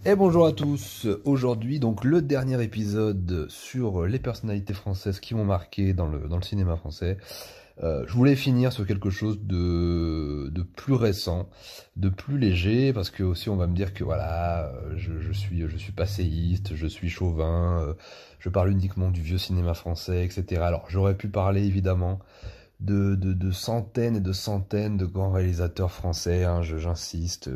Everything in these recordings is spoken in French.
Et bonjour à tous. Aujourd'hui, donc le dernier épisode sur les personnalités françaises qui m'ont marqué dans le cinéma français. Je voulais finir sur quelque chose de plus récent, de plus léger, parce que aussi on va me dire que voilà, je suis passéiste, je suis chauvin, je parle uniquement du vieux cinéma français, etc. Alors j'aurais pu parler évidemment de centaines et de centaines de grands réalisateurs français, hein, j'insiste.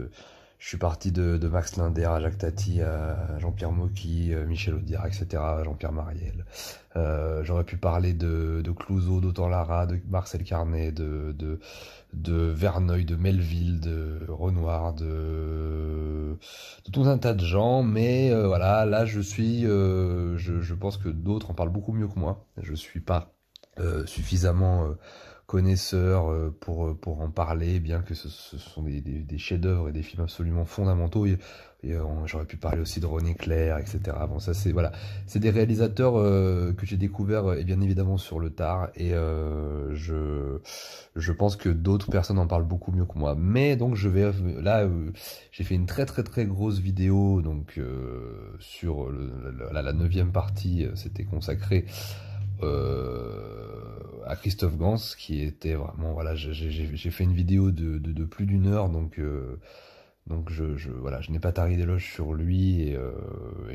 Je suis parti de Max Linder à Jacques Tati, à Jean-Pierre Mocky, Michel Audiard, etc., Jean-Pierre Mariel. J'aurais pu parler de Clouzot, d'Autant Lara, de Marcel Carnet, de Verneuil, de Melville, de Renoir, de tout un tas de gens, mais voilà, là je pense que d'autres en parlent beaucoup mieux que moi. Je suis pas suffisamment connaisseur pour en parler, bien que ce sont des chefs-d'œuvre et des films absolument fondamentaux. J'aurais pu parler aussi de René Clair, etc. Bon, ça c'est voilà, c'est des réalisateurs que j'ai découverts et bien évidemment sur le tard, et je pense que d'autres personnes en parlent beaucoup mieux que moi. Mais donc je vais là, j'ai fait une très très très grosse vidéo donc sur la neuvième partie, c'était consacré à Christophe Gans, qui était vraiment, voilà, j'ai fait une vidéo de plus d'une heure, donc voilà, je n'ai pas tari d'éloge sur lui, et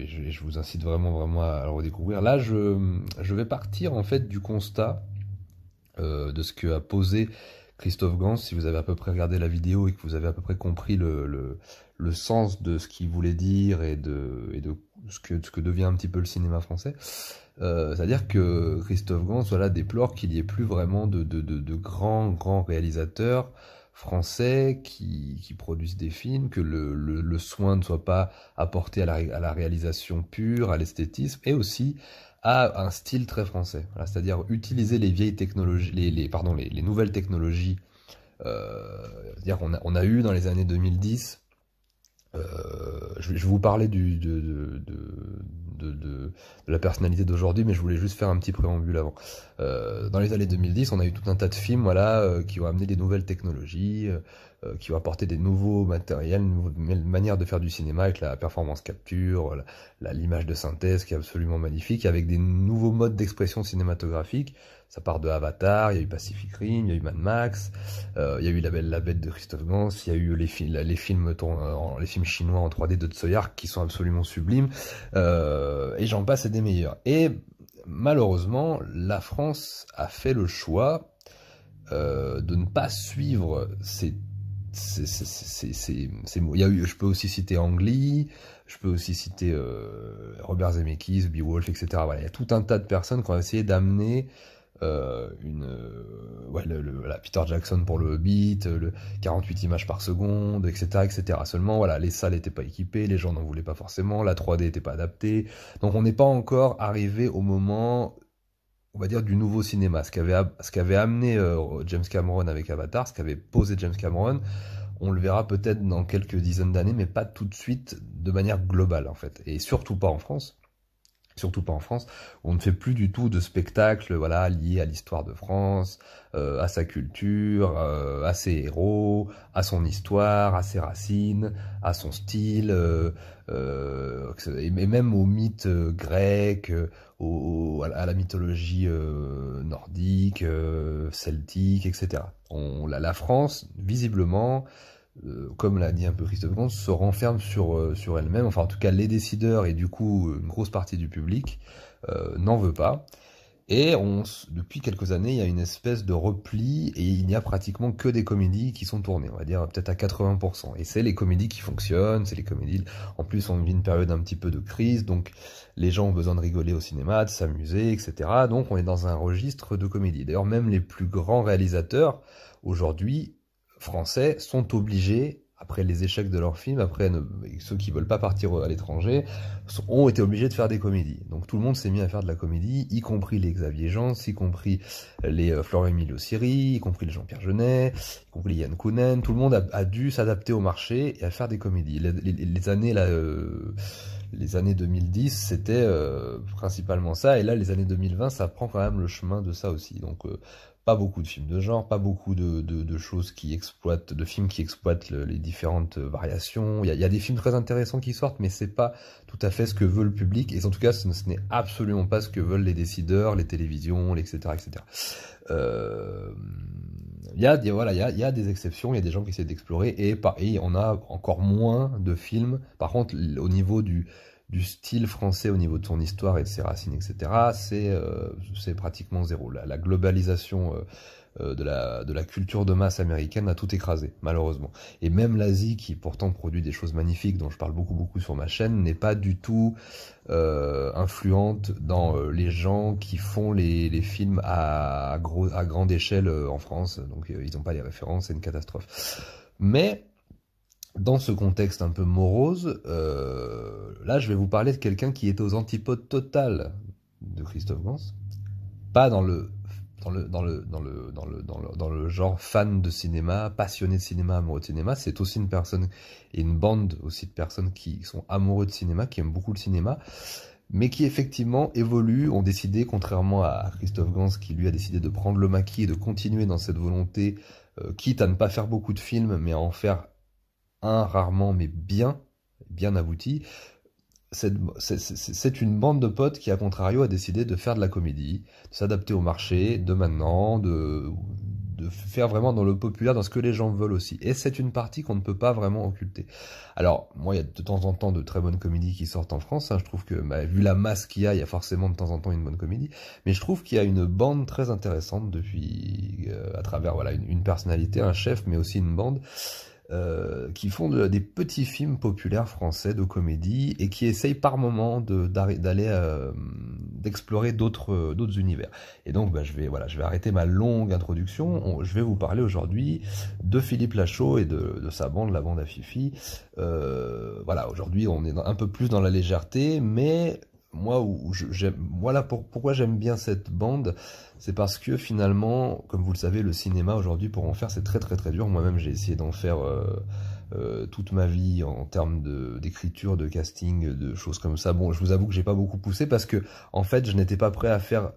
je vous incite vraiment à le redécouvrir. Là, je vais partir en fait du constat de ce que a posé Christophe Gans. Si vous avez à peu près regardé la vidéo et que vous avez à peu près compris le sens de ce qu'il voulait dire et de ce que devient un petit peu le cinéma français, c'est-à-dire que Christophe Gans, voilà, déplore qu'il n'y ait plus vraiment de grands réalisateurs français qui produisent des films, que le soin ne soit pas apporté à la réalisation pure, à l'esthétisme, et aussi à un style très français. Voilà, c'est-à-dire utiliser les vieilles technologies, les nouvelles technologies. C'est-à-dire on a eu dans les années 2010, je vais vous parler de la personnalité d'aujourd'hui, mais je voulais juste faire un petit préambule avant. Dans les années 2010, on a eu tout un tas de films, voilà, qui ont amené des nouvelles technologies, qui ont apporté des nouveaux matériels, une nouvelle manière de faire du cinéma avec la performance capture, l'image de synthèse qui est absolument magnifique, avec des nouveaux modes d'expression cinématographique. Ça part de Avatar, il y a eu Pacific Rim, il y a eu Mad Max, il y a eu La Belle et la Bête de Christophe Gans, il y a eu les films chinois en 3D de Tsui Hark qui sont absolument sublimes, et j'en passe et des meilleurs. Et malheureusement, la France a fait le choix de ne pas suivre il y a eu, je peux aussi citer Ang Lee, je peux aussi citer Robert Zemeckis, Beowulf, etc. Voilà, il y a tout un tas de personnes qui ont essayé d'amener ouais, voilà, Peter Jackson pour le Hobbit, le 48 images par seconde, etc., etc. Seulement, voilà, les salles n'étaient pas équipées, les gens n'en voulaient pas forcément, la 3D n'était pas adaptée. Donc, on n'est pas encore arrivé au moment, on va dire, du nouveau cinéma. Ce qu'avait amené James Cameron avec Avatar, ce qu'avait posé James Cameron, on le verra peut-être dans quelques dizaines d'années, mais pas tout de suite de manière globale, en fait. Et surtout pas en France. Surtout pas en France, où on ne fait plus du tout de spectacles, voilà, liés à l'histoire de France, à sa culture, à ses héros, à son histoire, à ses racines, à son style, et même aux mythes grecs, à la mythologie nordique, celtique, etc. La France, visiblement, comme l'a dit un peu Christophe Gans, se renferme sur elle-même. Enfin, en tout cas, les décideurs et du coup une grosse partie du public n'en veut pas. Et depuis quelques années, il y a une espèce de repli et il n'y a pratiquement que des comédies qui sont tournées, on va dire peut-être à 80%. Et c'est les comédies qui fonctionnent, c'est les comédies. En plus, on vit une période un petit peu de crise, donc les gens ont besoin de rigoler au cinéma, de s'amuser, etc. Donc on est dans un registre de comédie. D'ailleurs, même les plus grands réalisateurs aujourd'hui français sont obligés, après les échecs de leurs films, après ceux qui veulent pas partir à l'étranger, ont été obligés de faire des comédies. Donc tout le monde s'est mis à faire de la comédie, y compris les Xavier Jean, y compris les Florent Emilio Siri, y compris les Jean-Pierre Jeunet, y compris les Yann Kounen. Tout le monde a dû s'adapter au marché et à faire des comédies. Les années là, les années 2010, c'était principalement ça, et là, les années 2020, ça prend quand même le chemin de ça aussi. Donc, pas beaucoup de films de genre, pas beaucoup de choses qui exploitent, de films qui exploitent les différentes variations. Il y a des films très intéressants qui sortent, mais c'est pas tout à fait ce que veut le public, et en tout cas, ce n'est absolument pas ce que veulent les décideurs, les télévisions, etc., etc. Voilà, il y a des exceptions, il y a des gens qui essaient d'explorer, et on a encore moins de films. Par contre, au niveau du style français, au niveau de son histoire et de ses racines, etc., c'est pratiquement zéro. La globalisation de la culture de masse américaine a tout écrasé, malheureusement. Et même l'Asie, qui pourtant produit des choses magnifiques, dont je parle beaucoup sur ma chaîne, n'est pas du tout influente dans les gens qui font les films à grande échelle en France. Donc ils n'ont pas les références, c'est une catastrophe. Mais dans ce contexte un peu morose, là je vais vous parler de quelqu'un qui est aux antipodes totales de Christophe Gans. Pas dans le genre fan de cinéma, passionné de cinéma, amoureux de cinéma. C'est aussi une personne et une bande aussi de personnes qui sont amoureux de cinéma, qui aiment beaucoup le cinéma, mais qui effectivement évoluent, ont décidé, contrairement à Christophe Gans, qui lui a décidé de prendre le maquis et de continuer dans cette volonté, quitte à ne pas faire beaucoup de films, mais à en faire un rarement, mais bien abouti. C'est une bande de potes qui, à contrario, a décidé de faire de la comédie, de s'adapter au marché de maintenant, de faire vraiment dans le populaire, dans ce que les gens veulent aussi. Et c'est une partie qu'on ne peut pas vraiment occulter. Alors, moi, il y a de temps en temps de très bonnes comédies qui sortent en France. Hein. Je trouve que, vu la masse qu'il y a forcément de temps en temps une bonne comédie. Mais je trouve qu'il y a une bande très intéressante depuis, à travers voilà, une personnalité, un chef, mais aussi une bande. Qui font des petits films populaires français de comédie et qui essayent par moment d'explorer d'autres univers. Et donc je vais arrêter ma longue introduction. Je vais vous parler aujourd'hui de Philippe Lachaud et de sa bande, la bande à Fifi. Voilà, aujourd'hui on est un peu plus dans la légèreté, mais pourquoi j'aime bien cette bande, c'est parce que finalement, comme vous le savez, le cinéma aujourd'hui, pour en faire, c'est très dur. Moi-même, j'ai essayé d'en faire toute ma vie en termes d'écriture, de casting, de choses comme ça. Bon, je vous avoue que j'ai pas beaucoup poussé parce que, en fait, je n'étais pas prêt à faire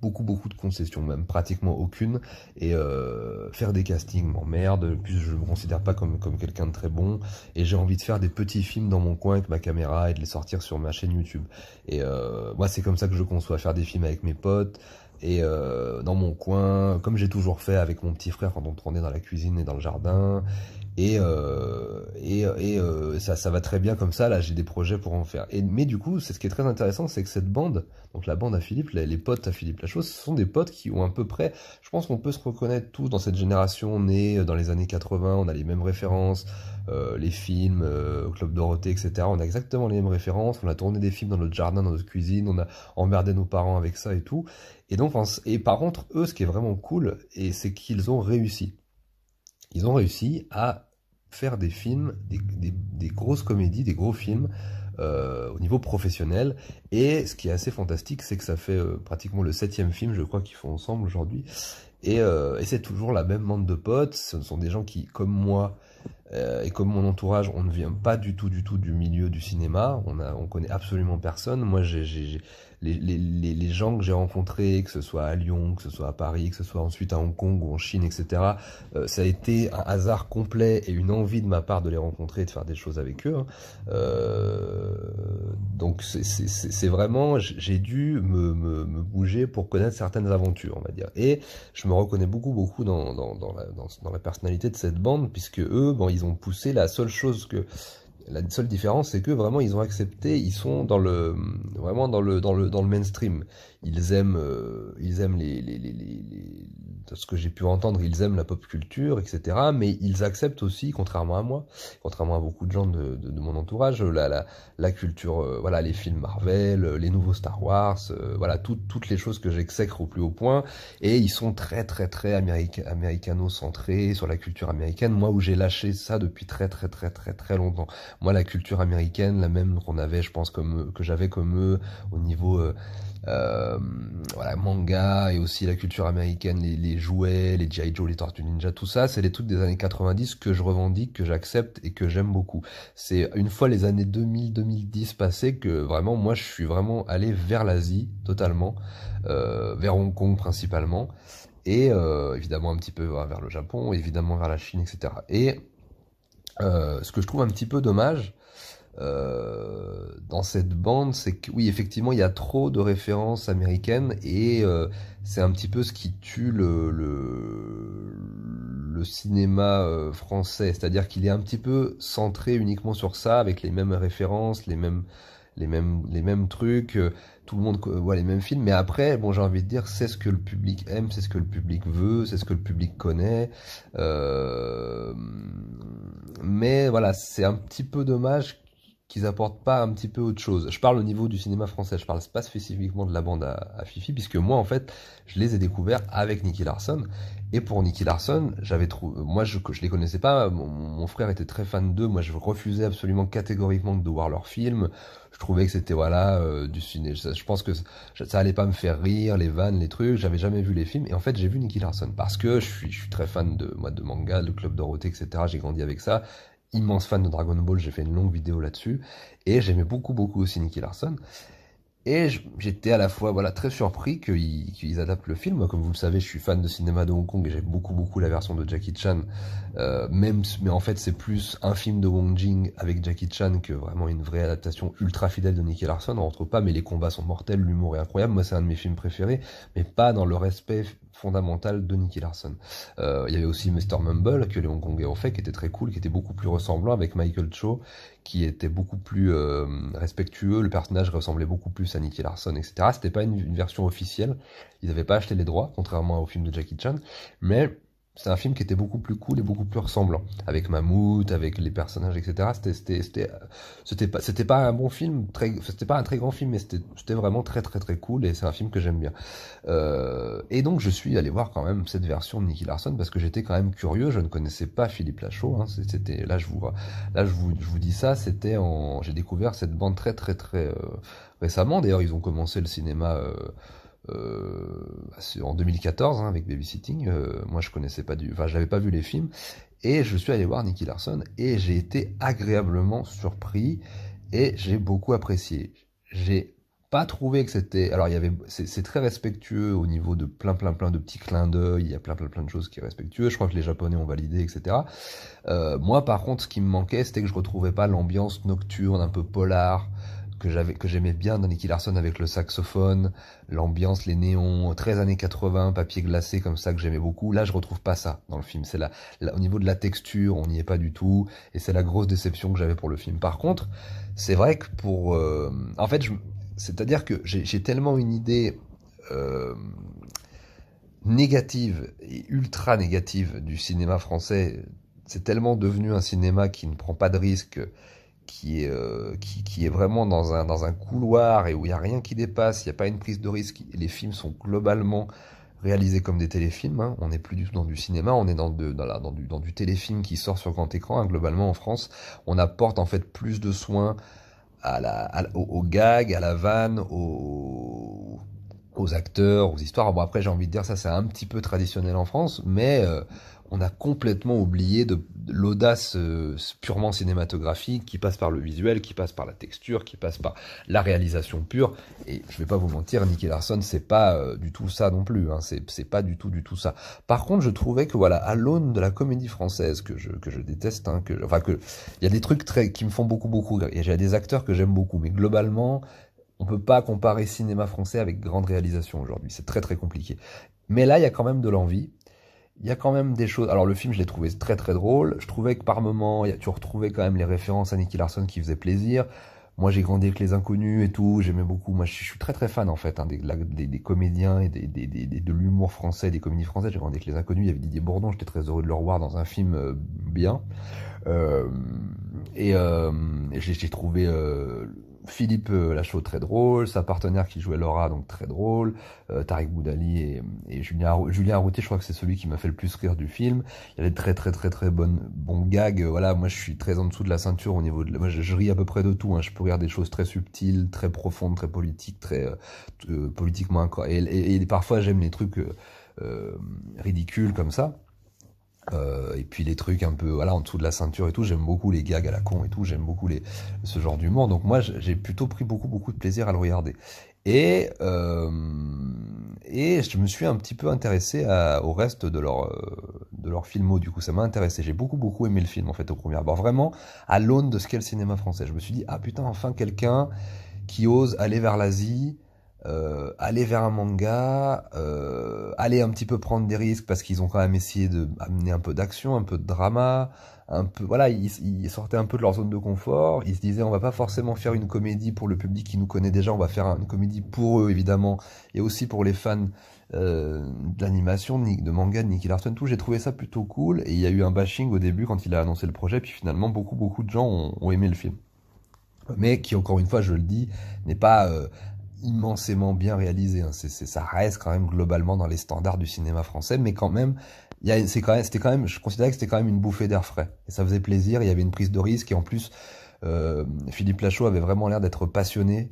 beaucoup de concessions, même pratiquement aucune, et faire des castings m'emmerde. Plus je me considère pas comme quelqu'un de très bon, et j'ai envie de faire des petits films dans mon coin avec ma caméra et de les sortir sur ma chaîne YouTube. Et moi c'est comme ça que je conçois, faire des films avec mes potes et dans mon coin, comme j'ai toujours fait avec mon petit frère quand on tournait dans la cuisine et dans le jardin. Et ça va très bien comme ça. Là, j'ai des projets pour en faire. Mais du coup, c'est ce qui est très intéressant, c'est que cette bande, donc la bande à Philippe, les potes à Philippe Lachaud, ce sont des potes qui ont à peu près, je pense qu'on peut se reconnaître tous dans cette génération née dans les années 80. On a les mêmes références, les films, au Club Dorothée, etc. On a exactement les mêmes références. On a tourné des films dans notre jardin, dans notre cuisine. On a emmerdé nos parents avec ça et tout. Et donc, et par contre, eux, ce qui est vraiment cool, c'est qu'ils ont réussi. Ils ont réussi à faire des films, des grosses comédies, des gros films au niveau professionnel. Et ce qui est assez fantastique, c'est que ça fait pratiquement le 7e film, je crois, qu'ils font ensemble aujourd'hui. Et c'est toujours la même bande de potes. Ce sont des gens qui, comme moi, et comme mon entourage, on ne vient pas du tout du milieu du cinéma. On connaît absolument personne. Moi, les gens que j'ai rencontrés, que ce soit à Lyon, que ce soit à Paris, que ce soit ensuite à Hong Kong ou en Chine, etc., ça a été un hasard complet et une envie de ma part de les rencontrer et de faire des choses avec eux. Hein. Donc c'est vraiment, j'ai dû me bouger pour connaître certaines aventures, on va dire. Et je me reconnais beaucoup dans la personnalité de cette bande, puisque eux, bon, ils ont poussé la seule différence, c'est que vraiment ils ont accepté, ils sont vraiment dans le mainstream. Ils aiment de ce que j'ai pu entendre, ils aiment la pop culture, etc. Mais ils acceptent aussi, contrairement à moi, contrairement à beaucoup de gens de mon entourage, la culture, voilà, les films Marvel, les nouveaux Star Wars, voilà, toutes les choses que j'exècre au plus haut point. Et ils sont très américano-centrés sur la culture américaine. Moi, où j'ai lâché ça depuis très longtemps. Moi, la culture américaine, la même qu'on avait, je pense, que j'avais comme eux, au niveau voilà, manga et aussi la culture américaine, les jouets, les G.I. Joe, les Tortues Ninja, tout ça, c'est les trucs des années 90 que je revendique, que j'accepte et que j'aime beaucoup. C'est une fois les années 2000-2010 passées que vraiment, moi, je suis vraiment allé vers l'Asie, totalement, vers Hong Kong principalement, et évidemment un petit peu vers le Japon, évidemment vers la Chine, etc. Et ce que je trouve un petit peu dommage, dans cette bande, c'est que oui, effectivement, il y a trop de références américaines et c'est un petit peu ce qui tue le cinéma français. C'est-à-dire qu'il est un petit peu centré uniquement sur ça, avec les mêmes références, les mêmes trucs, tout le monde voit les mêmes films. Mais après, bon, j'ai envie de dire, c'est ce que le public aime, c'est ce que le public veut, c'est ce que le public connaît. Mais voilà, c'est un petit peu dommage qu'ils apportent pas un petit peu autre chose. Je parle au niveau du cinéma français, je parle pas spécifiquement de la bande à Fifi, puisque moi, en fait, je les ai découverts avec Nicky Larson. Et pour Nicky Larson, j'avais trouvé, moi, je les connaissais pas. Mon frère était très fan d'eux. Moi, je refusais absolument catégoriquement de voir leurs films. Je trouvais que c'était, voilà, du ciné. Je pense que ça allait pas me faire rire, les vannes, les trucs. J'avais jamais vu les films. Et en fait, j'ai vu Nicky Larson parce que je suis très fan de manga, de Club Dorothée, etc. J'ai grandi avec ça. Immense fan de Dragon Ball, j'ai fait une longue vidéo là-dessus. Et j'aimais beaucoup, beaucoup aussi Nicky Larson. Et j'étais à la fois voilà, très surpris qu'ils adaptent le film. Moi, comme vous le savez, je suis fan de cinéma de Hong Kong et j'aime beaucoup, beaucoup la version de Jackie Chan. Mais en fait, c'est plus un film de Wong Jing avec Jackie Chan que vraiment une vraie adaptation ultra fidèle de Nicky Larson. On rentre pas, mais les combats sont mortels, l'humour est incroyable. Moi, c'est un de mes films préférés, mais pas dans le respect fondamental de Nicky Larson. Il y avait aussi Mr. Mumble que les Hongkongais ont fait, qui était très cool, qui était beaucoup plus ressemblant avec Michael Cho, qui était beaucoup plus respectueux. Le personnage ressemblait beaucoup plus à Nicky Larson, etc. C'était pas une version officielle. Ils n'avaient pas acheté les droits, contrairement au film de Jackie Chan, mais c'est un film qui était beaucoup plus cool et beaucoup plus ressemblant, avec Mammouth, avec les personnages, etc. C'était pas un bon film, c'était pas un très grand film, mais c'était vraiment très très très cool et c'est un film que j'aime bien. Et donc je suis allé voir quand même cette version de Nicky Larson parce que j'étais quand même curieux, je ne connaissais pas Philippe Lachaud. Hein, c'était je vous dis ça, j'ai découvert cette bande très très très récemment. D'ailleurs, ils ont commencé le cinéma. En 2014 hein, avec Babysitting, moi je connaissais pas enfin j'avais pas vu les films et je suis allé voir Nicky Larson et j'ai été agréablement surpris et j'ai beaucoup apprécié. J'ai pas trouvé que c'était, alors c'est très respectueux au niveau de plein de petits clins d'œil, il y a plein de choses qui est respectueux. Je crois que les Japonais ont validé, etc. Moi par contre ce qui me manquait c'était que je retrouvais pas l'ambiance nocturne un peu polar que j'aimais bien dans Nicky Larson avec le saxophone, l'ambiance, les néons, 13 années 80, papier glacé comme ça que j'aimais beaucoup. Là, je retrouve pas ça dans le film. C'est au niveau de la texture, on n'y est pas du tout, et c'est la grosse déception que j'avais pour le film. Par contre, c'est vrai que en fait, c'est-à-dire que j'ai tellement une idée négative et ultra négative du cinéma français. C'est tellement devenu un cinéma qui ne prend pas de risques qui est vraiment dans un couloir et où il n'y a rien qui dépasse, il n'y a pas une prise de risque. Les films sont globalement réalisés comme des téléfilms. Hein. On n'est plus du tout dans du cinéma, on est dans du téléfilm qui sort sur grand écran. Hein. Globalement, en France, on apporte en fait plus de soins au gag, à la vanne, aux acteurs, aux histoires. Bon, après, j'ai envie de dire ça, c'est un petit peu traditionnel en France, mais on a complètement oublié de l'audace purement cinématographique qui passe par le visuel, qui passe par la texture, qui passe par la réalisation pure. Et je vais pas vous mentir, Nicky Larson, c'est pas du tout ça non plus. Hein. C'est pas du tout ça. Par contre, je trouvais que voilà, à l'aune de la comédie française que je déteste, hein, il y a des trucs qui me font beaucoup rire. J'ai des acteurs que j'aime beaucoup, mais globalement, on peut pas comparer cinéma français avec grande réalisation aujourd'hui. C'est très très compliqué. Mais là, il y a quand même de l'envie. Il y a quand même des choses. Alors le film, je l'ai trouvé très très drôle. Je trouvais que par moments, tu retrouvais quand même les références à Nicky Larson qui faisaient plaisir. Moi, j'ai grandi avec Les Inconnus et tout. J'aimais beaucoup. Moi, je suis très très fan en fait hein, des comédiens et de l'humour français, des comédies françaises. J'ai grandi avec Les Inconnus. Il y avait Didier Bourdon. J'étais très heureux de le revoir dans un film bien. Et j'ai trouvé Philippe Lachaud, très drôle, sa partenaire qui jouait Laura, donc très drôle, Tariq Boudali et Julien Routier, je crois que c'est celui qui m'a fait le plus rire du film. Il y avait de très bons gags. Voilà, moi je suis très en dessous de la ceinture au niveau de moi je ris à peu près de tout, hein. Je peux rire des choses très subtiles, très profondes, très politiques, très politiquement incorrectes. Et parfois j'aime les trucs ridicules comme ça. Et puis les trucs un peu voilà en dessous de la ceinture et tout, j'aime beaucoup les gags à la con et tout, j'aime beaucoup ce genre d'humour, donc moi j'ai plutôt pris beaucoup de plaisir à le regarder. Et, et je me suis un petit peu intéressé au reste de leur filmo, du coup ça m'a intéressé, j'ai beaucoup aimé le film en fait au premier abord, vraiment à l'aune de ce qu'est le cinéma français. Je me suis dit ah putain, enfin quelqu'un qui ose aller vers l'Asie, aller vers un manga, aller un petit peu prendre des risques parce qu'ils ont quand même essayé de amener un peu d'action, un peu de drama, un peu voilà, ils sortaient un peu de leur zone de confort. Ils se disaient on va pas forcément faire une comédie pour le public qui nous connaît déjà, on va faire une comédie pour eux évidemment et aussi pour les fans d'animation, de manga de Nicky Larson, tout. J'ai trouvé ça plutôt cool et il y a eu un bashing au début quand il a annoncé le projet, puis finalement beaucoup de gens ont aimé le film, mais qui encore une fois je le dis n'est pas immensément bien réalisé, hein. Ça reste quand même globalement dans les standards du cinéma français, mais quand même, c'était quand même, je considérais que c'était quand même une bouffée d'air frais. Et ça faisait plaisir, il y avait une prise de risque, et en plus, Philippe Lachaud avait vraiment l'air d'être passionné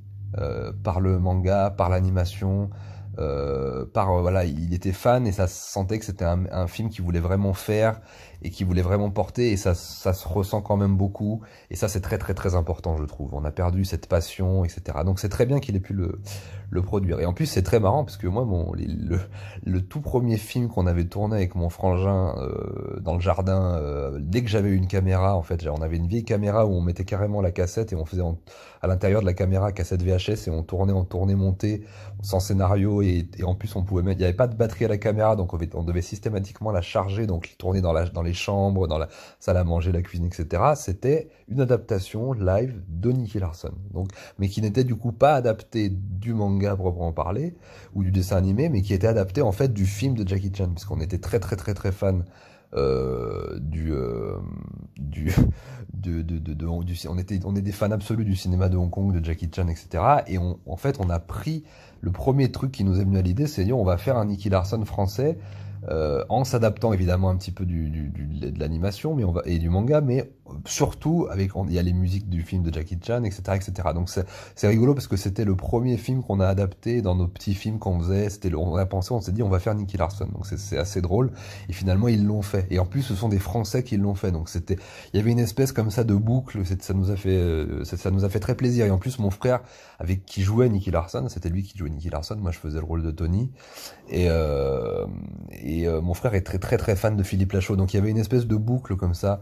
par le manga, par l'animation, voilà, il était fan et ça se sentait que c'était un film qu'il voulait vraiment faire et qu'il voulait vraiment porter, et ça se ressent quand même beaucoup, et ça c'est très important, je trouve. On a perdu cette passion, etc. Donc c'est très bien qu'il ait pu le produire. Et en plus c'est très marrant parce que moi le tout premier film qu'on avait tourné avec mon frangin dans le jardin, dès que j'avais une caméra, en fait on avait une vieille caméra où on mettait carrément la cassette et on faisait à l'intérieur de la caméra cassette VHS, et on tournait en tournée montée sans scénario, et en plus on pouvait mettre, il n'y avait pas de batterie à la caméra, donc on devait systématiquement la charger, donc tourner dans les chambres, dans la salle à manger, la cuisine, etc. C'était une adaptation live de Nicky Larson, donc, mais qui n'était du coup pas adaptée du manga proprement parler ou du dessin animé, mais qui était adapté en fait du film de Jackie Chan, parce qu'on était très fan on est des fans absolus du cinéma de Hong Kong, de Jackie Chan, etc. Et en fait, on a pris le premier truc qui nous est venu à l'idée, c'est dire on va faire un Nicky Larson français, en s'adaptant évidemment un petit peu de l'animation, et du manga, mais surtout il y a les musiques du film de Jackie Chan, etc. Donc c'est rigolo parce que c'était le premier film qu'on a adapté dans nos petits films qu'on faisait. On s'est dit on va faire Nicky Larson. Donc c'est assez drôle. Et finalement ils l'ont fait. Et en plus ce sont des Français qui l'ont fait. Donc il y avait une espèce comme ça de boucle. Ça nous a fait très plaisir. Et en plus mon frère avec qui jouait Nicky Larson, c'était lui qui jouait Nicky Larson. Moi je faisais le rôle de Tony. Et mon frère est très fan de Philippe Lachaud. Donc il y avait une espèce de boucle comme ça,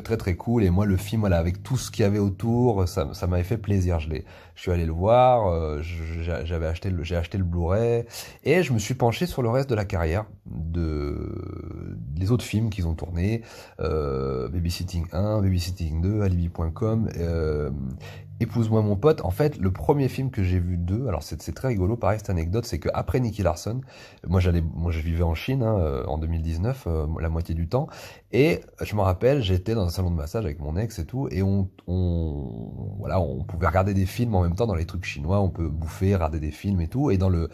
très cool. Et moi le film, voilà, avec tout ce qu'il y avait autour, ça m'avait fait plaisir. Je suis allé le voir, j'ai acheté le Blu-ray, et je me suis penché sur le reste de la carrière les autres films qu'ils ont tournés, Babysitting 1, Babysitting 2, Alibi.com, Épouse-moi mon pote. En fait, le premier film que j'ai vu d'eux, alors c'est très rigolo, pareil, cette anecdote, c'est qu'après Nicky Larson, moi je vivais en Chine, hein, en 2019, la moitié du temps, et je me rappelle, j'étais dans un salon de massage avec mon ex et tout, et voilà, on pouvait regarder des films en même temps dans les trucs chinois, on peut bouffer, regarder des films et tout, et dans le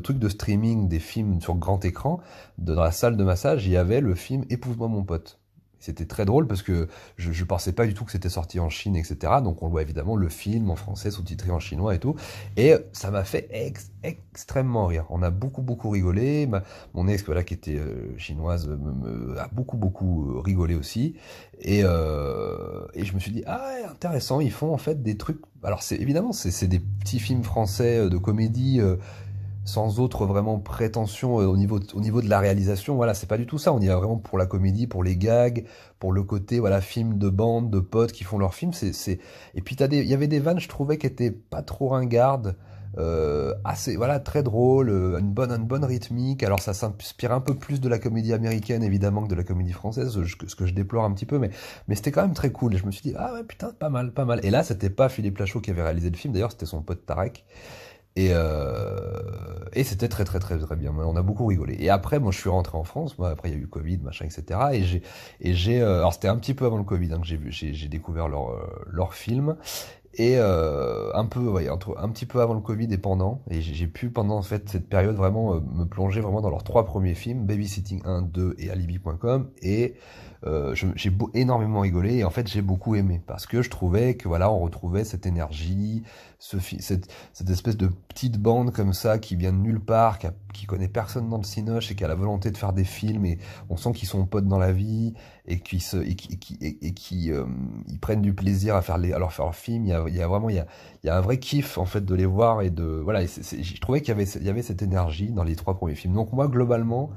truc de streaming des films sur grand écran, dans la salle de massage, il y avait le film Épouse-moi mon pote. C'était très drôle parce que je pensais pas du tout que c'était sorti en Chine, etc. Donc on voit évidemment le film en français, sous-titré en chinois et tout. Et ça m'a fait extrêmement rire. On a beaucoup rigolé. Mon ex, voilà, qui était chinoise, a beaucoup rigolé aussi. Et je me suis dit, ah ouais, intéressant, ils font en fait des trucs. Alors évidemment, c'est des petits films français de comédie, sans autre vraiment prétention au niveau de la réalisation. Voilà, c'est pas du tout ça. On y va vraiment pour la comédie, pour les gags, pour le côté voilà film de bande, de potes qui font leurs films. Et puis il y avait des vannes, je trouvais, qui étaient pas trop ringardes, assez voilà, très drôle, une bonne rythmique. Alors ça s'inspire un peu plus de la comédie américaine évidemment que de la comédie française, ce que je déplore un petit peu, mais c'était quand même très cool. Et je me suis dit ah ouais, putain, pas mal. Et là c'était pas Philippe Lachaud qui avait réalisé le film, d'ailleurs c'était son pote Tarek. Et c'était très bien. On a beaucoup rigolé. Et après, moi, je suis rentré en France. Moi, après, il y a eu Covid, machin, etc. Alors, c'était un petit peu avant le Covid, hein, que j'ai découvert leur film. Et ouais, un petit peu avant le Covid et pendant, et j'ai pu pendant en fait cette période vraiment me plonger vraiment dans leurs trois premiers films, Babysitting 1, 2 et Alibi.com, et j'ai énormément rigolé, et en fait j'ai beaucoup aimé, parce que je trouvais que voilà, on retrouvait cette énergie, cette espèce de petite bande comme ça qui vient de nulle part, qui connaît personne dans le cinoche et qui a la volonté de faire des films, et on sent qu'ils sont potes dans la vie, et qui ils prennent du plaisir à leur faire leurs films. Il y a vraiment il y a un vrai kiff en fait de les voir, et de voilà, je trouvais qu'il y avait cette énergie dans les trois premiers films. Donc moi globalement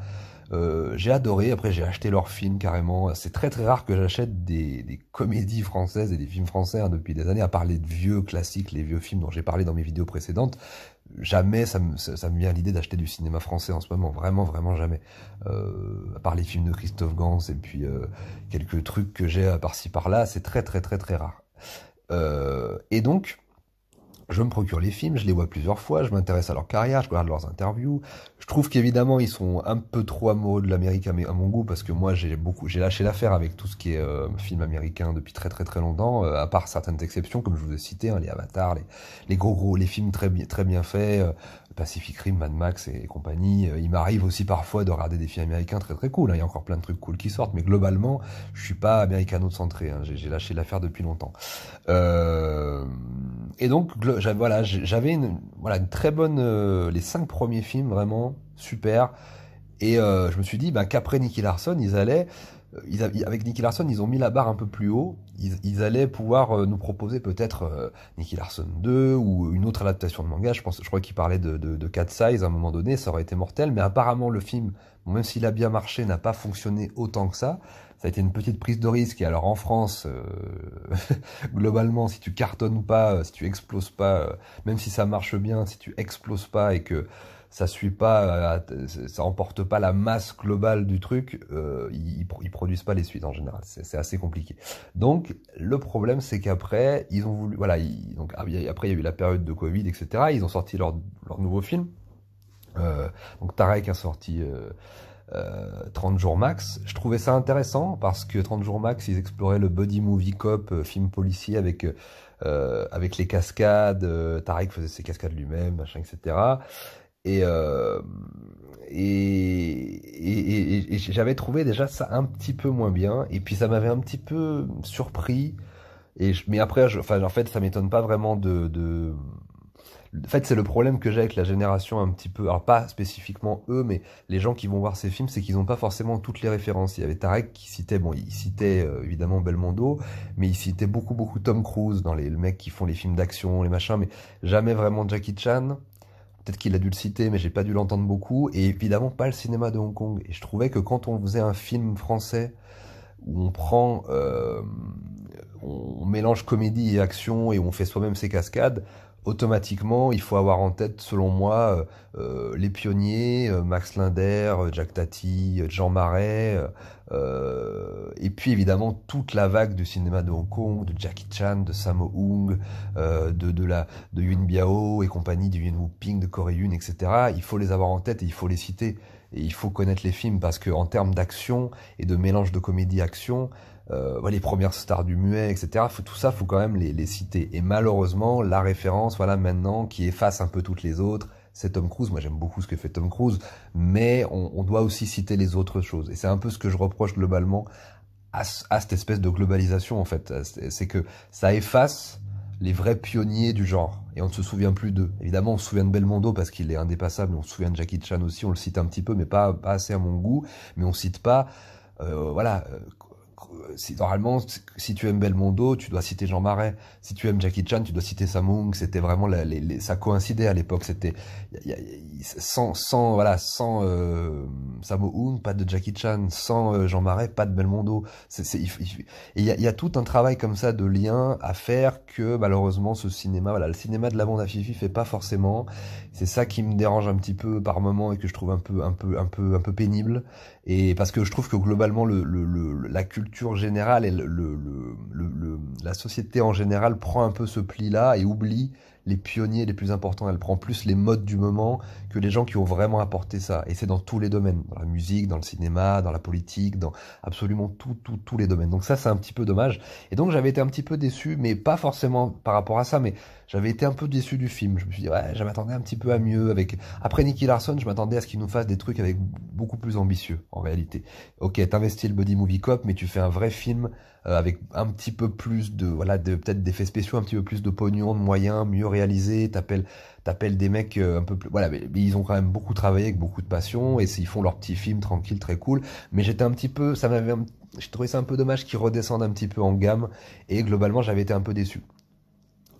j'ai adoré. Après j'ai acheté leurs films carrément. C'est très très rare que j'achète des comédies françaises et des films français hein, depuis des années, à part les vieux classiques, les vieux films dont j'ai parlé dans mes vidéos précédentes. Jamais ça me vient à l'idée d'acheter du cinéma français en ce moment, vraiment vraiment jamais. À part les films de Christophe Gans et puis quelques trucs que j'ai à par-ci par-là, c'est très très très très rare. Et donc je me procure les films, je les vois plusieurs fois, je m'intéresse à leur carrière, je regarde leurs interviews. Je trouve qu'évidemment ils sont un peu trop amoureux de l'Amérique à mon goût, parce que moi j'ai lâché l'affaire avec tout ce qui est film américain depuis très très très longtemps, à part certaines exceptions comme je vous ai cité, hein, les Avatars, les gros les films très bien faits, Pacific Rim, Mad Max et compagnie. Il m'arrive aussi parfois de regarder des films américains très très cool, hein. Il y a encore plein de trucs cool qui sortent, mais globalement je suis pas américano-centré, hein. J'ai lâché l'affaire depuis longtemps. Euh, et donc j'avais une très bonne les cinq premiers films vraiment super, et je me suis dit bah, qu'après Nicky Larson ils allaient avec Nicky Larson ils ont mis la barre un peu plus haut, ils allaient pouvoir nous proposer peut-être Nicky Larson 2 ou une autre adaptation de manga. Je crois qu'il parlait de Cat Size à un moment donné, ça aurait été mortel, mais apparemment le film, bon, même s'il a bien marché, n'a pas fonctionné autant que ça. Ça a été une petite prise de risque, et alors en France, globalement, si tu cartonnes pas, si tu exploses pas, même si ça marche bien, si tu exploses pas et que ça suit pas, ça emporte pas la masse globale du truc, ils produisent pas les suites en général. C'est assez compliqué. Donc le problème, c'est qu'après, ils ont voulu, voilà, donc après il y a eu la période de Covid, etc. Ils ont sorti leur nouveau film. Donc Tarek a sorti 30 jours max. Je trouvais ça intéressant parce que 30 jours max, ils exploraient le buddy movie cop, film policier avec les cascades. Tarek faisait ses cascades lui-même, machin, etc. Et, euh, et j'avais trouvé déjà ça un petit peu moins bien. Et puis ça m'avait un petit peu surpris. Mais après, enfin, en fait, ça m'étonne pas vraiment en fait, c'est le problème que j'ai avec la génération un petit peu, alors pas spécifiquement eux, mais les gens qui vont voir ces films, c'est qu'ils n'ont pas forcément toutes les références. Il y avait Tarek qui citait, bon, il citait évidemment Belmondo, mais il citait beaucoup Tom Cruise dans les mecs qui font les films d'action, les machins, mais jamais vraiment Jackie Chan. Peut-être qu'il a dû le citer, mais j'ai pas dû l'entendre beaucoup. Et évidemment pas le cinéma de Hong Kong. Et je trouvais que quand on faisait un film français où on mélange comédie et action et où on fait soi-même ses cascades, automatiquement, il faut avoir en tête, selon moi, les pionniers, Max Linder, Jack Tati, Jean Marais, et puis évidemment toute la vague du cinéma de Hong Kong, de Jackie Chan, de Sammo Hung, de Yuen Biao et compagnie, de Yuen Woo-ping, de Corey Yun, etc. Il faut les avoir en tête et il faut les citer. Et il faut connaître les films, parce que en termes d'action et de mélange de comédie-action, les premières stars du muet, etc. Tout ça, faut quand même les citer. Et malheureusement, la référence, voilà, maintenant, qui efface un peu toutes les autres, c'est Tom Cruise. Moi, j'aime beaucoup ce que fait Tom Cruise, mais on doit aussi citer les autres choses. Et c'est un peu ce que je reproche globalement à cette espèce de globalisation, en fait. C'est que ça efface les vrais pionniers du genre. Et on ne se souvient plus d'eux. Évidemment, on se souvient de Belmondo parce qu'il est indépassable. On se souvient de Jackie Chan aussi. On le cite un petit peu, mais pas assez à mon goût. Mais on cite pas, voilà, normalement, si tu aimes Belmondo, tu dois citer Jean Marais. Si tu aimes Jackie Chan, tu dois citer Sammo Hung. C'était vraiment ça coïncidait à l'époque. C'était sans Sammo Hung, pas de Jackie Chan, sans Jean Marais, pas de Belmondo. Il y a tout un travail comme ça de lien à faire que malheureusement ce cinéma, voilà, le cinéma de la bande à Fifi fait pas forcément. C'est ça qui me dérange un petit peu par moment et que je trouve un peu pénible. Et parce que je trouve que globalement la culture générale et la société en général prend un peu ce pli-là et oublie les pionniers les plus importants, elle prend plus les modes du moment que les gens qui ont vraiment apporté ça. Et c'est dans tous les domaines, dans la musique, dans le cinéma, dans la politique, dans absolument tous les domaines. Donc ça, c'est un petit peu dommage. Et donc j'avais été un petit peu déçu, mais pas forcément par rapport à ça, mais j'avais été un peu déçu du film. Je me suis dit, ouais, je m'attendais un petit peu à mieux. Après Nicky Larson, je m'attendais à ce qu'il nous fasse des trucs avec beaucoup plus ambitieux, en réalité. Ok, t'investis le Buddy Movie Cop, mais tu fais un vrai film avec un petit peu plus peut-être d'effets spéciaux, un petit peu plus de pognon, de moyens, mieux réalisé. T'appelles des mecs un peu plus, voilà, mais ils ont quand même beaucoup travaillé avec beaucoup de passion et ils font leur petit film tranquille, très cool. Mais j'étais un petit peu, j'ai trouvé ça un peu dommage qu'ils redescendent un petit peu en gamme et globalement j'avais été un peu déçu.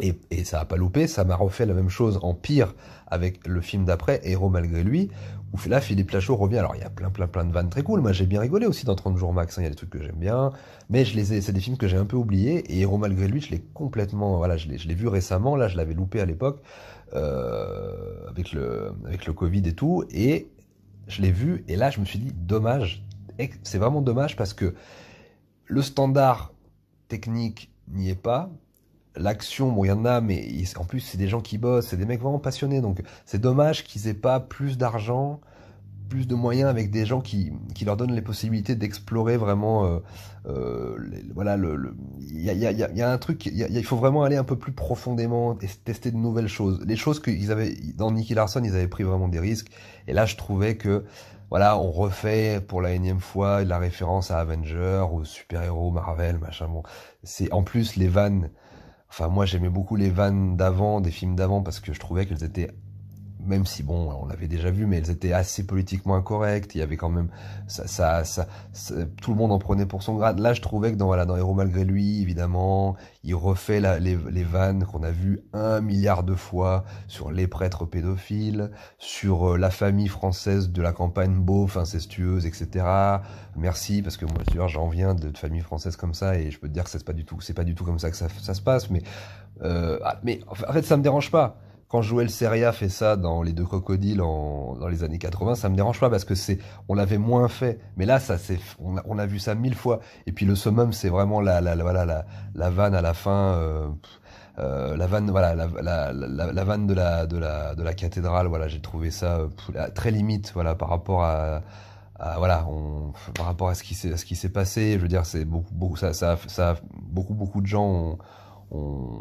Et ça a pas loupé, ça m'a refait la même chose en pire avec le film d'après, Héros malgré lui, où là Philippe Lachaud revient. Alors il y a plein de vannes très cool. Moi j'ai bien rigolé aussi dans 30 jours max, hein. Il y a des trucs que j'aime bien, mais c'est des films que j'ai un peu oubliés. Et Héros malgré lui, je l'ai complètement, voilà, je l'ai vu récemment. Là, je l'avais loupé à l'époque avec le Covid et tout, et je l'ai vu. Et là, je me suis dit dommage. C'est vraiment dommage parce que le standard technique n'y est pas. L'action, bon, il y en a, mais en plus, c'est des gens qui bossent, c'est des mecs vraiment passionnés. Donc, c'est dommage qu'ils aient pas plus d'argent, plus de moyens avec des gens qui leur donnent les possibilités d'explorer vraiment. Voilà, il y a un truc, il faut vraiment aller un peu plus profondément et tester de nouvelles choses. Les choses qu'ils avaient, dans Nicky Larson, ils avaient pris vraiment des risques. Et là, je trouvais que, voilà, on refait pour la énième fois la référence à Avengers, aux super-héros Marvel, machin. Bon, c'est en plus les vannes. Enfin, moi, j'aimais beaucoup les vannes d'avant, des films d'avant, parce que je trouvais qu'elles étaient, même si bon, on l'avait déjà vu, mais elles étaient assez politiquement incorrectes. Il y avait quand même, tout le monde en prenait pour son grade. Là, je trouvais que dans Héros malgré lui, évidemment, il refait les vannes qu'on a vues 1 milliard de fois sur les prêtres pédophiles, sur la famille française de la campagne beauf, incestueuse, etc. Merci, parce que moi, d'ailleurs, j'en viens de familles françaises comme ça, et je peux te dire que c'est pas du tout comme ça que ça se passe. Mais en fait, ça me dérange pas. Quand Joël Seria fait ça dans Les Deux Crocodiles dans les années 80, ça me dérange pas parce que on l'avait moins fait. Mais là, on a vu ça 1000 fois. Et puis le summum, c'est vraiment voilà, la vanne à la fin, la vanne, voilà, la vanne de la cathédrale. Voilà, j'ai trouvé ça très limite, voilà, par rapport voilà, par rapport à ce qui s'est passé. Je veux dire, c'est beaucoup de gens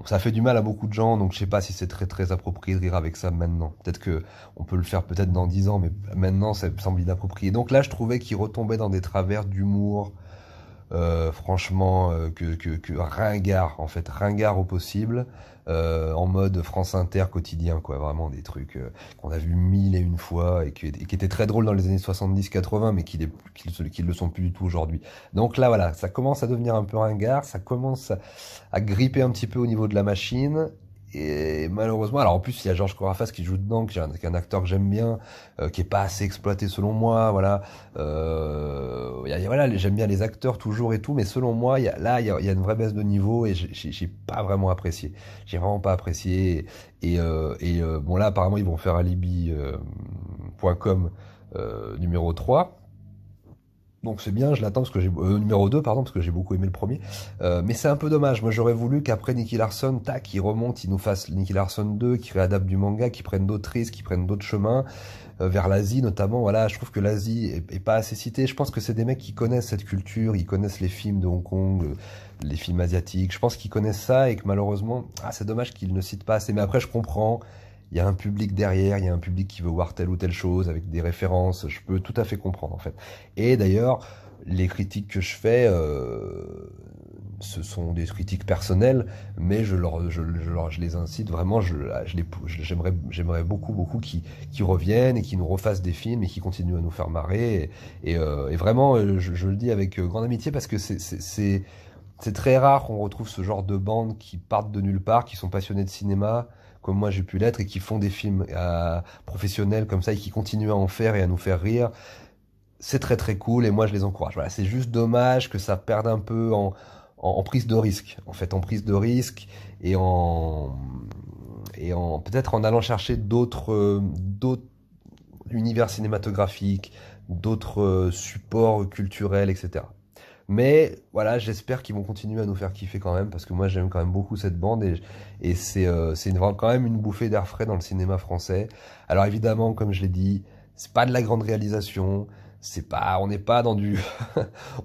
ça fait du mal à beaucoup de gens, donc je sais pas si c'est très très approprié de rire avec ça maintenant. Peut-être que on peut le faire peut-être dans 10 ans, mais maintenant ça me semble inapproprié. Donc là, je trouvais qu'il retombait dans des travers d'humour, franchement, que ringard, en fait, ringard au possible, en mode France Inter quotidien, quoi, vraiment des trucs qu'on a vu 1001 fois et qui étaient très drôles dans les années 70-80, mais qui le sont plus du tout aujourd'hui. Donc là, voilà, ça commence à devenir un peu ringard, ça commence à gripper un petit peu au niveau de la machine. Et malheureusement, alors en plus il y a Georges Corafas qui joue dedans, qui est un acteur que j'aime bien, qui est pas assez exploité selon moi, voilà. Voilà, j'aime bien les acteurs toujours et tout, mais selon moi, il y a une vraie baisse de niveau et j'ai pas vraiment apprécié. J'ai vraiment pas apprécié. Bon là, apparemment ils vont faire alibi.com numéro 3. Donc c'est bien, je l'attends parce que numéro 2 pardon, parce que j'ai beaucoup aimé le premier. Mais c'est un peu dommage. Moi j'aurais voulu qu'après Nicky Larson, tac, il remonte, il nous fasse Nicky Larson 2, qui réadapte du manga, qui prenne d'autres risques, qui prenne d'autres chemins, vers l'Asie notamment. Voilà, je trouve que l'Asie est pas assez citée. Je pense que c'est des mecs qui connaissent cette culture, ils connaissent les films de Hong Kong, les films asiatiques. Je pense qu'ils connaissent ça et que malheureusement, c'est dommage qu'ils ne citent pas assez. Mais après je comprends. Il y a un public derrière, il y a un public qui veut voir telle ou telle chose avec des références. Je peux tout à fait comprendre en fait. Et d'ailleurs, les critiques que je fais, ce sont des critiques personnelles, mais je les incite vraiment. J'aimerais beaucoup qu'ils reviennent et qu'ils nous refassent des films et qu'ils continuent à nous faire marrer. Et vraiment, je le dis avec grande amitié parce que c'est très rare qu'on retrouve ce genre de bandes qui partent de nulle part, qui sont passionnés de cinéma, comme moi j'ai pu l'être, et qui font des films professionnels comme ça, et qui continuent à en faire et à nous faire rire. C'est très très cool, et moi je les encourage. Voilà, c'est juste dommage que ça perde un peu en prise de risque, en fait, en prise de risque, et peut-être en allant chercher d'autres univers cinématographiques, d'autres supports culturels, etc. Mais voilà, j'espère qu'ils vont continuer à nous faire kiffer quand même, parce que moi j'aime quand même beaucoup cette bande et quand même une bouffée d'air frais dans le cinéma français. Alors évidemment, comme je l'ai dit, c'est pas de la grande réalisation, on n'est pas dans du,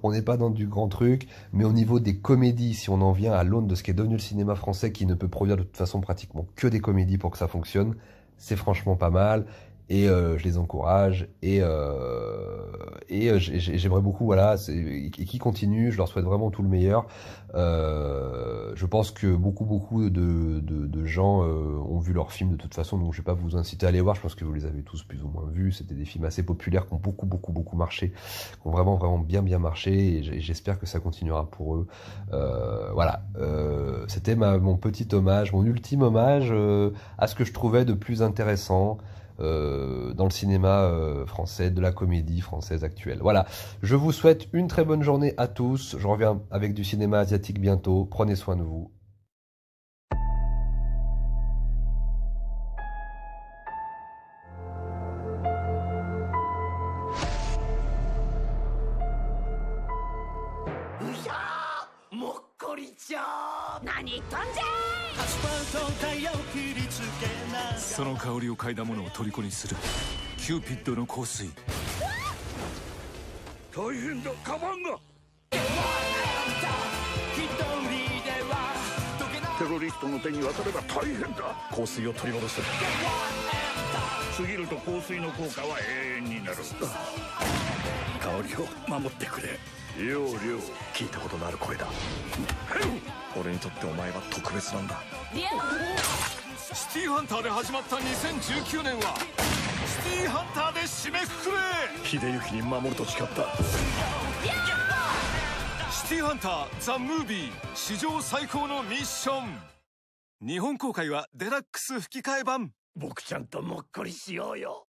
on n'est pas dans du grand truc, mais au niveau des comédies, si on en vient à l'aune de ce qui est devenu le cinéma français, qui ne peut produire de toute façon pratiquement que des comédies pour que ça fonctionne, c'est franchement pas mal. Et je les encourage j'aimerais beaucoup voilà et qui continuent, je leur souhaite vraiment tout le meilleur. Je pense que beaucoup de gens ont vu leurs films de toute façon, donc je vais pas vous inciter à aller voir, je pense que vous les avez tous plus ou moins vus. C'était des films assez populaires qui ont beaucoup marché, qui ont vraiment bien marché, et j'espère que ça continuera pour eux. Voilà, c'était mon petit hommage, mon ultime hommage à ce que je trouvais de plus intéressant dans le cinéma français, de la comédie française actuelle. Voilà, je vous souhaite une très bonne journée à tous. Je reviens avec du cinéma asiatique bientôt. Prenez soin de vous. 何言っとんじゃい。アスファルトタイヤを切りつけなその香りを嗅いだものを虜にするキューピッドの香水。大変だ、カバンが。テロリストの手に渡れば大変だ。香水を取り戻す。過ぎると香水の効果は永遠になる。香りを守ってくれ。リョウリョウ、聞いたことのある声だ。俺にとってお前は特別なんだ。シティーハンターで始まった2019年はシティーハンターで締めくくれ。秀幸に守ると誓った。シティーハンターザ・ムービー史上最高のミッション。日本公開はデラックス吹き替え版。僕ちゃんともっこりしようよ。